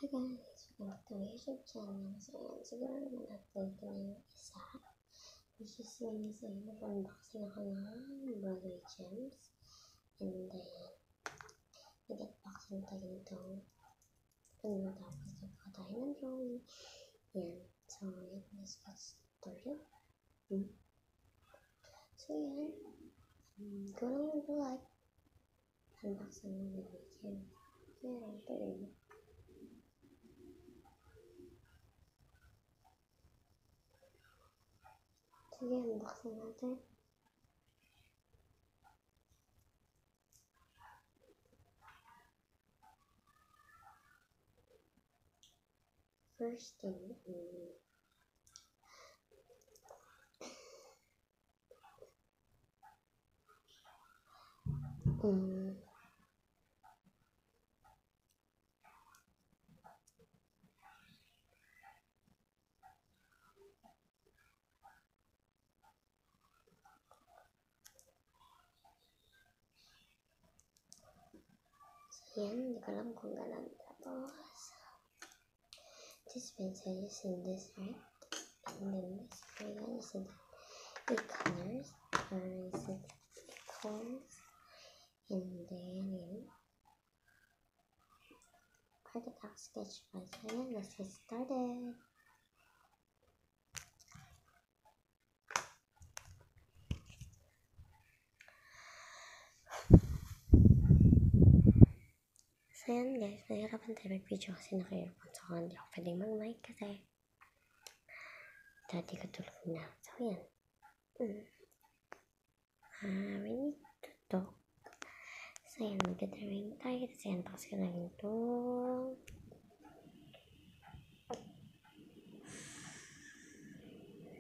Hi guys, welcome to my YouTube channel. So yan, siguro naman upload ko na yung isa. Which is yun is nag-unboxing ako ng Broadway Gems. And then, nag-unboxing tayo nito. And tapos nagpaka tayo ng drawing. Yan. So yan, let's get started. So yan, go lang yung like. Unboxing ng Broadway Gems. So yan, ito rin. Sige, unboxing natin. First thing, yan, hindi ko alam kung gano'n. Tapos, this pencil is in this right, and then this crayon is in 8 colors, or is it 8 colors, and then yun, Architect sketch pen. So yan, let's get started. So yan guys, nahirapan tayo mag-video kasi naka-earphone. So hindi ako pwedeng mag-mic kasi dati ko tulog na. So yan. We need to talk. So yan, mag-drawing tayo. Kasi yan, tapos ko na rin ito.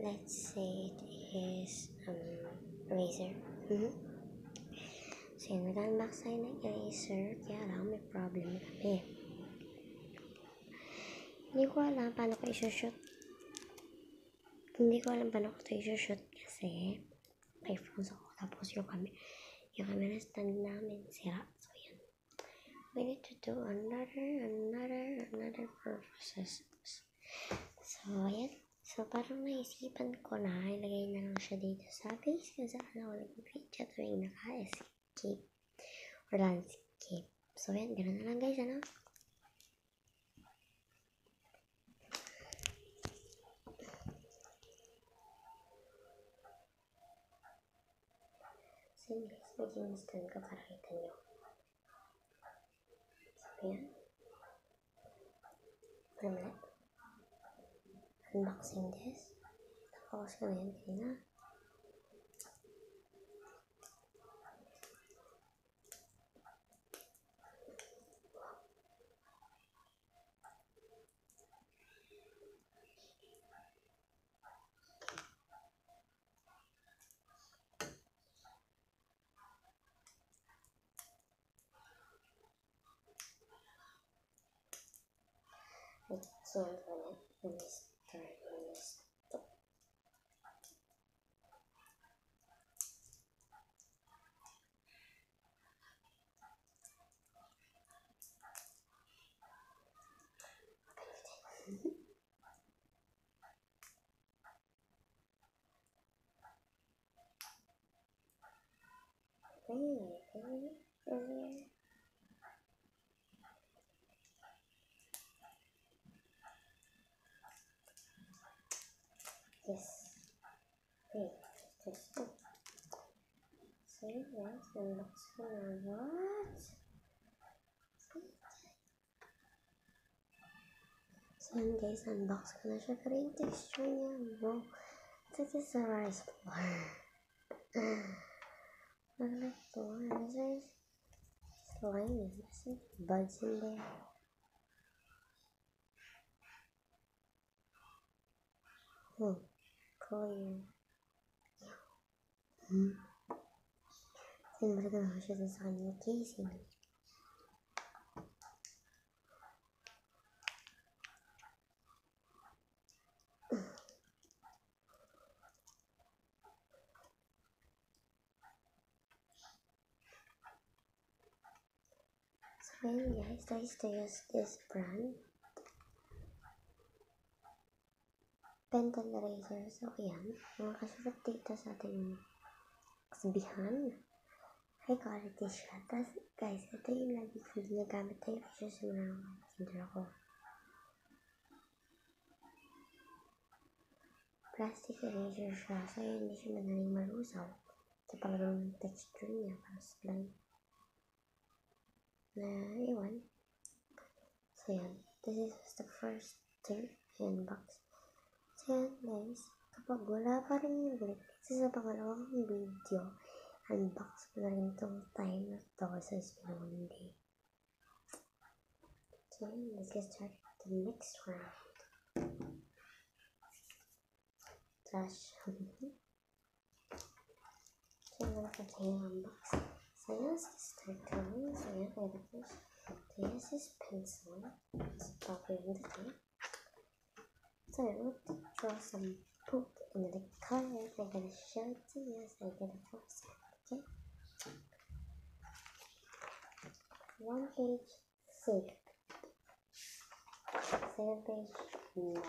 Let's say it is eraser. So yan, nag-unbox tayo ng eraser. Kaya lang may problem kami. Hindi ko alam paano ko i-shoot. Hindi ko alam paano ko ito i-shoot kasi iPhone ako. Tapos yung camera stand namin sira. So yan. We need to do another purposes. So yan. So parang naisipan ko na ilagay na lang siya dito sa base kung saan ako nag-video tuwing naka-escape or landscape. So yan, ganoon na lang guys, ano? So yan guys, maging stand ko para kita nyo. So yan. Unboxing this. Tapos ko na yan kanina. So let me start this. Yes. Wait, this one. So yes, unbox ko na. What? So yun guys, unbox ko na siya. Pero yung texture niya, wow. This is a rice flour. Look like flour. There's slimy. There's buds in there. Clear. Sinbalik na siya sa kanyang casing. So yun guys, I used to use this brand. Pentel eraser. So, ayan. Mga kasulat dito sa ating kasabihan. High quality siya. Tapos, guys, ito yung lagi kong ginagamit na eraser sa mga kinder ko. Plastic eraser siya. So, hindi siya madaling malusaw. Sa talagang texture niya. Parang slime. Na, iwan. So, yan. This is the first thing in box. So, yan, guys. Kapag wala pa rin yung balik, sa pangalawang video, unbox ko na rin itong time na ito sa spin day. So, let's get started with the next round. Trash. So, I'm gonna continue unbox. So, yes, start drawing. So, yeah, I have this. This is pencil. It's probably in the thing. So, I'm going to draw some poop in the color. I'm gonna show it to you as I get it first. Okay? 1 page, save. 7 page, no.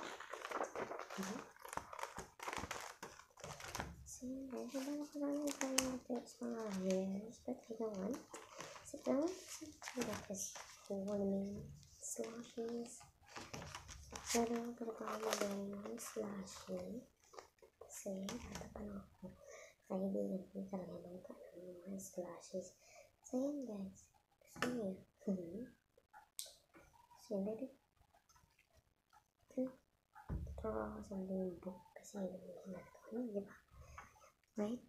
So, guys, I'm going to mga layers, but I don't want. So, I want something that is forming slashes. So, I don't want to go slashes. Kasi, katapan ako. Kaibigan ko talaga ng mga slashes. So, yan, guys. Gusto niyo. So, ready? Draw ako sa book kasi hindi natin, di ba? Right?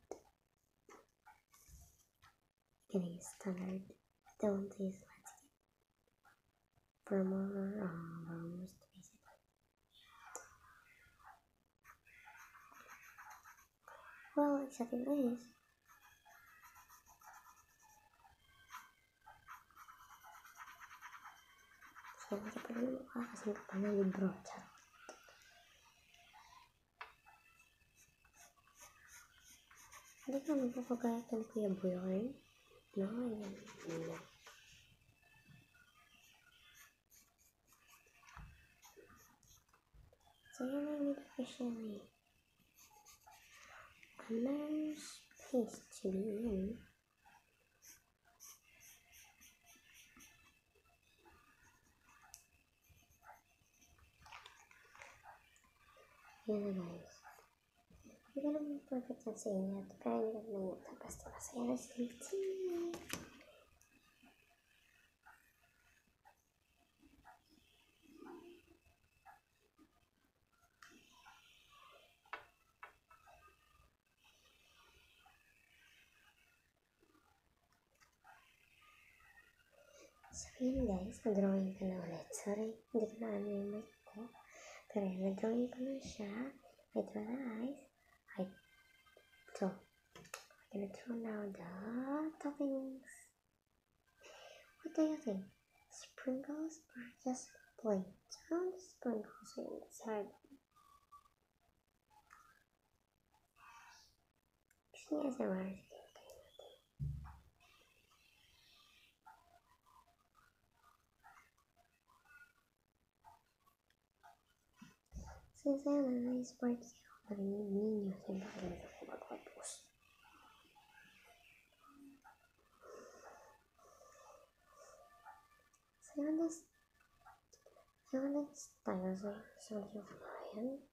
Getting standard. Don't use landscape. For more, almost basically. Well, exactly this. So, hindi pa rin mukha kasi kapal na libro. Hindi ka magpapagaya ka ni Kuya Bjorn. No, yan. So, yan ang hindi ko siya another space to be in. Yan na, guys. Hindi ka naman perfect na sa inyo. Pero hindi ka naman basta masaya na safety. So, yun guys, na-drawing ko na ulit. Sorry, hindi ko na ano yung mic ko. Pero yun, na-drawing ko na siya. I draw the eyes. So, I'm gonna draw now the toppings. What do you think? Sprinkles or just plain? Some sprinkles are inside. Gusto niya sa Mars. Since I'm a nice part here, but I need ninyo sa bahay ko magpapos. So yun, next tayo sa yung flying.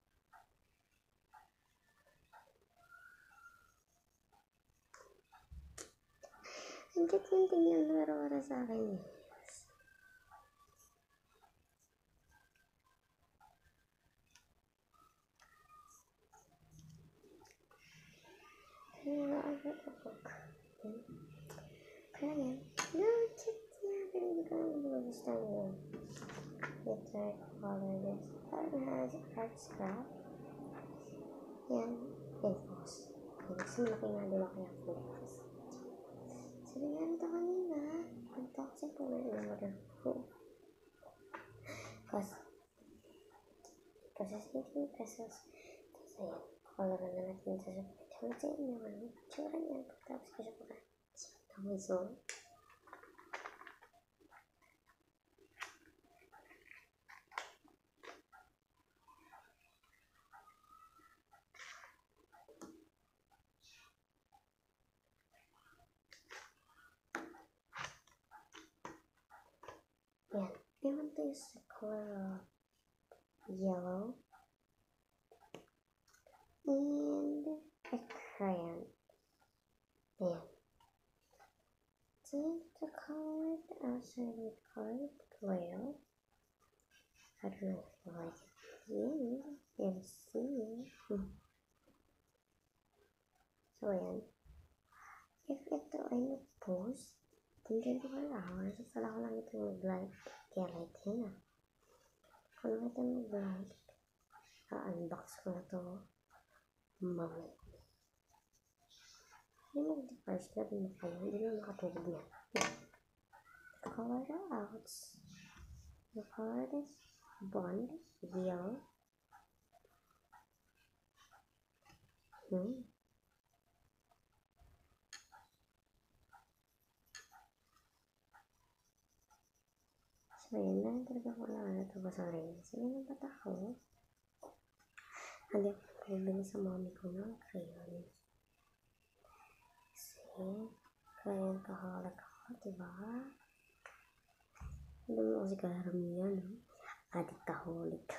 Ang cute yung tingnan na para sa akin eh. Kaya yan. No, cute niya. Pero hindi ko naman magugustuhan yun. It's dark color. This part has art scrap. Yan. Infos. Kasi malaki nga doon kaya infos. So, nangyari ito kanina. Punta ko sa puwer in order ko. Kasi 18 pesos. Tapos ayan. Color na natin sa support. Sa inyo naman. Tsura niya. Pagkatapos ko siya pagka. So, I want to use the color of yellow and a crayon. And take the color outside with colored blue. I don't know if you like it. And see. So yan. If ito ay nag-post, hindi ko kailangan. So pala ko lang ito mag-like. Kaya like yun na. Kung ito mag-like, unbox ko na ito. Mamaya. Hindi mag-first na rin kayo. Hindi na makatulog yan. Color the outs. The color is bond, yellow. So, yun lang talaga ko lang ito ba sa rin. So, yun ang bata ko. Hindi ako pabili sa mommy ko ng crayon. Kasi, crayon kahalik ako, diba? Hindi mo kasi karamihan, no? Adik kahalik.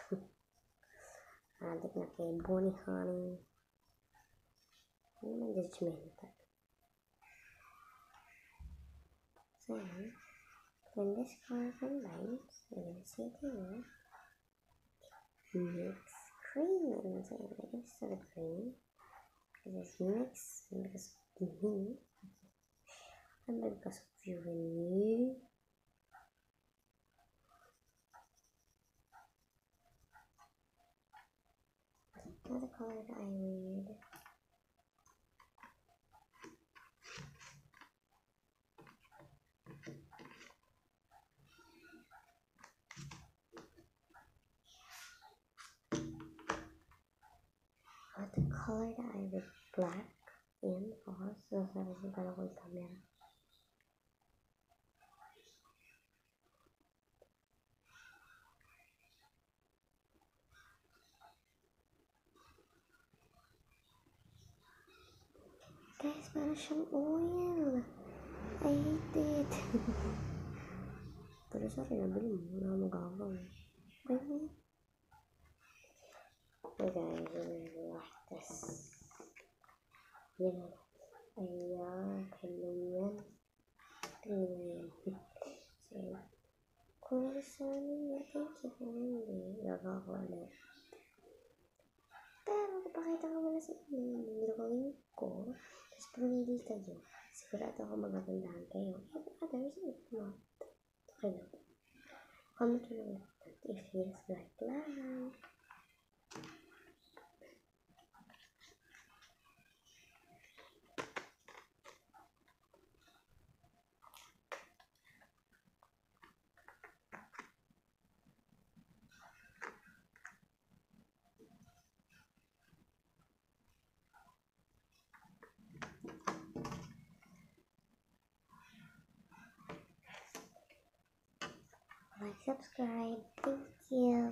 Adik na kay Bonnie Honey. Hindi naman judgmental. So, yan. When this color combines, we're going to see it here. Mix green. So, next to the green. Because it's mixed because of me. And because of you and me. Another color that I need. The color that I with black and also sabi ko pala ko yung camera. Guys, parang siyang oil. I hate it. Pero sorry, nabili mo. Wala magagawa. Okay. Okay guys, we're like this. Yan. Ayan. Kalungan. Tingnan. So, kung gusto niyo, thank you po hindi. Gagawa ulit. Pero, kapakita ko muna sa inyo. Nilagawin ko. Tapos, pag hindi kayo, sigurado ako magagandaan kayo. If others, if not, okay na. Comment nyo lang if yes, like lang. Like, subscribe. Thank you.